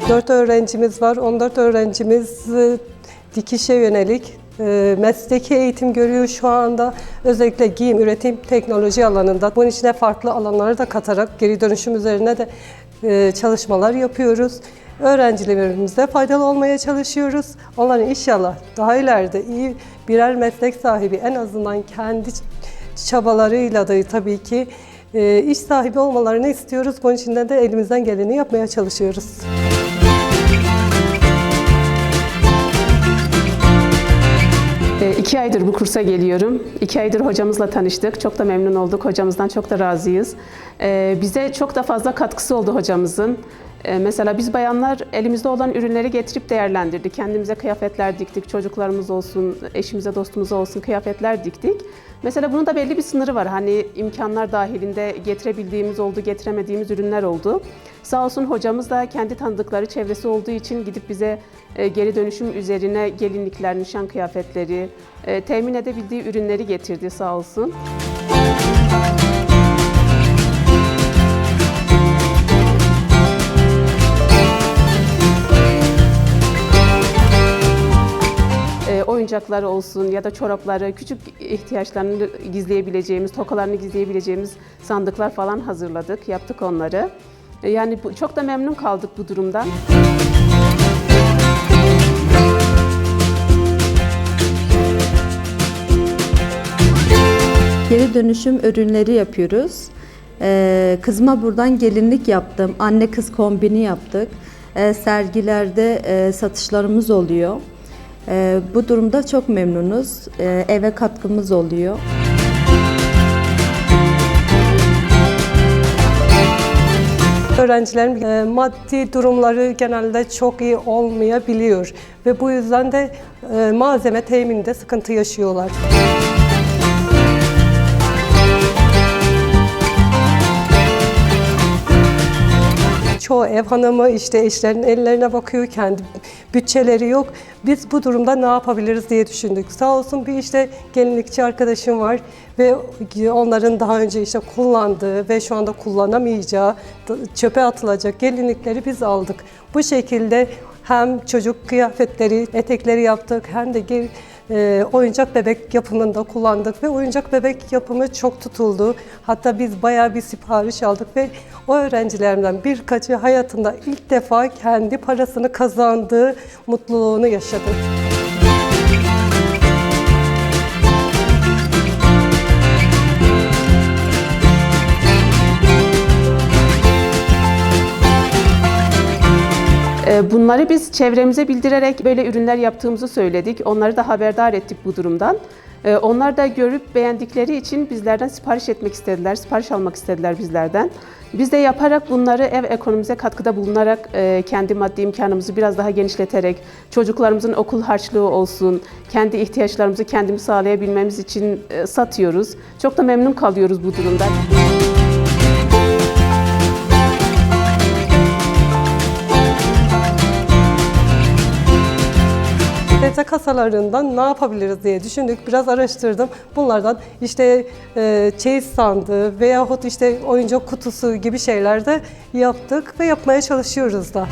4 öğrencimiz var. 14 öğrencimiz dikişe yönelik mesleki eğitim görüyor şu anda. Özellikle giyim, üretim, teknoloji alanında. Bunun içine farklı alanları da katarak geri dönüşüm üzerine de çalışmalar yapıyoruz. Öğrencilerimize faydalı olmaya çalışıyoruz. Onların inşallah daha ileride iyi birer meslek sahibi, en azından kendi çabalarıyla da tabii ki iş sahibi olmalarını istiyoruz. Bunun için de elimizden geleni yapmaya çalışıyoruz. İki aydır bu kursa geliyorum. 2 aydır hocamızla tanıştık. Çok da memnun olduk. Hocamızdan çok da razıyız. Bize çok da fazla katkısı oldu hocamızın. Mesela biz bayanlar elimizde olan ürünleri getirip değerlendirdik. Kendimize kıyafetler diktik. Çocuklarımız olsun, eşimize, dostumuza olsun kıyafetler diktik. Mesela bunun da belli bir sınırı var. Hani imkanlar dahilinde getirebildiğimiz oldu, getiremediğimiz ürünler oldu. Sağ olsun hocamız da kendi tanıdıkları çevresi olduğu için gidip bize geri dönüşüm üzerine gelinlikler, nişan kıyafetleri, temin edebildiği ürünleri getirdi sağ olsun. Oyuncakları olsun ya da çorapları, küçük ihtiyaçlarını gizleyebileceğimiz, tokalarını gizleyebileceğimiz sandıklar falan hazırladık, yaptık onları. Yani çok da memnun kaldık bu durumdan. Geri dönüşüm ürünleri yapıyoruz. Kızıma buradan gelinlik yaptım, anne kız kombini yaptık. Sergilerde satışlarımız oluyor. Bu durumda çok memnunuz. Eve katkımız oluyor. Öğrencilerin maddi durumları genelde çok iyi olmayabiliyor ve bu yüzden de malzeme temininde sıkıntı yaşıyorlar. Çoğu ev hanımı işte eşlerinin ellerine bakıyor, kendi bütçeleri yok. Biz bu durumda ne yapabiliriz diye düşündük. Sağ olsun bir işte gelinlikçi arkadaşım var ve onların daha önce işte kullandığı ve şu anda kullanamayacağı, çöpe atılacak gelinlikleri biz aldık. Bu şekilde hem çocuk kıyafetleri, etekleri yaptık hem de oyuncak bebek yapımında kullandık ve oyuncak bebek yapımı çok tutuldu. Hatta biz bayağı bir sipariş aldık ve o öğrencilerimden birkaçı hayatında ilk defa kendi parasını kazandığı mutluluğunu yaşadı. Bunları biz çevremize bildirerek böyle ürünler yaptığımızı söyledik. Onları da haberdar ettik bu durumdan. Onlar da görüp beğendikleri için bizlerden sipariş etmek istediler, sipariş almak istediler bizlerden. Biz de yaparak bunları ev ekonomimize katkıda bulunarak kendi maddi imkanımızı biraz daha genişleterek çocuklarımızın okul harçlığı olsun, kendi ihtiyaçlarımızı kendimiz sağlayabilmemiz için satıyoruz. Çok da memnun kalıyoruz bu durumdan. Sebze kasalarından ne yapabiliriz diye düşündük. Biraz araştırdım. Bunlardan işte çeyiz sandığı veyahut işte oyuncak kutusu gibi şeyler de yaptık ve yapmaya çalışıyoruz da.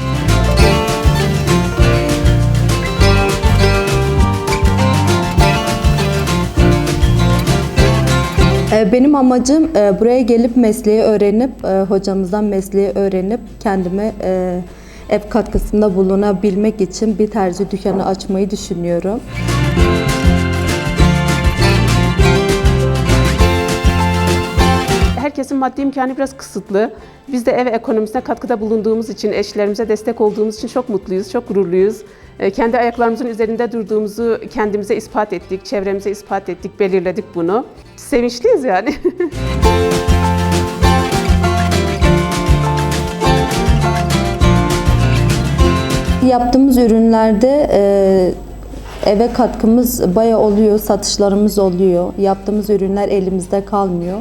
Benim amacım buraya gelip mesleği öğrenip, hocamızdan mesleği öğrenip kendime ev katkısında bulunabilmek için bir terzi dükkanı açmayı düşünüyorum. Herkesin maddi imkanı biraz kısıtlı. Biz de ev ekonomisine katkıda bulunduğumuz için, eşlerimize destek olduğumuz için çok mutluyuz, çok gururluyuz. Kendi ayaklarımızın üzerinde durduğumuzu kendimize ispat ettik, çevremize ispat ettik, belirledik bunu. Sevinçliyiz yani. Yaptığımız ürünlerde eve katkımız bayağı oluyor, satışlarımız oluyor. Yaptığımız ürünler elimizde kalmıyor.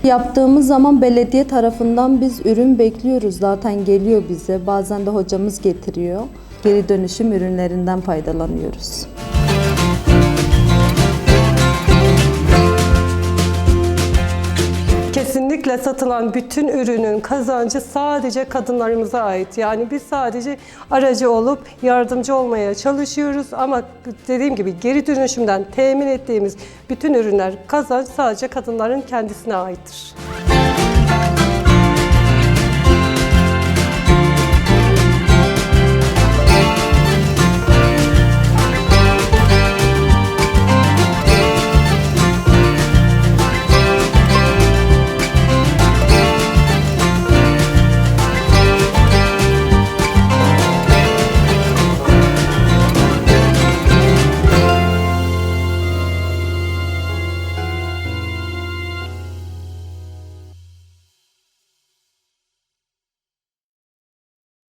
Yaptığımız zaman belediye tarafından biz ürün bekliyoruz. Zaten geliyor bize. Bazen de hocamız getiriyor. Geri dönüşüm ürünlerinden faydalanıyoruz. Kesinlikle Kesinlikle satılan bütün ürünün kazancı sadece kadınlarımıza ait. Yani biz sadece aracı olup yardımcı olmaya çalışıyoruz ama dediğim gibi geri dönüşümden temin ettiğimiz bütün ürünler, kazanç sadece kadınların kendisine aittir.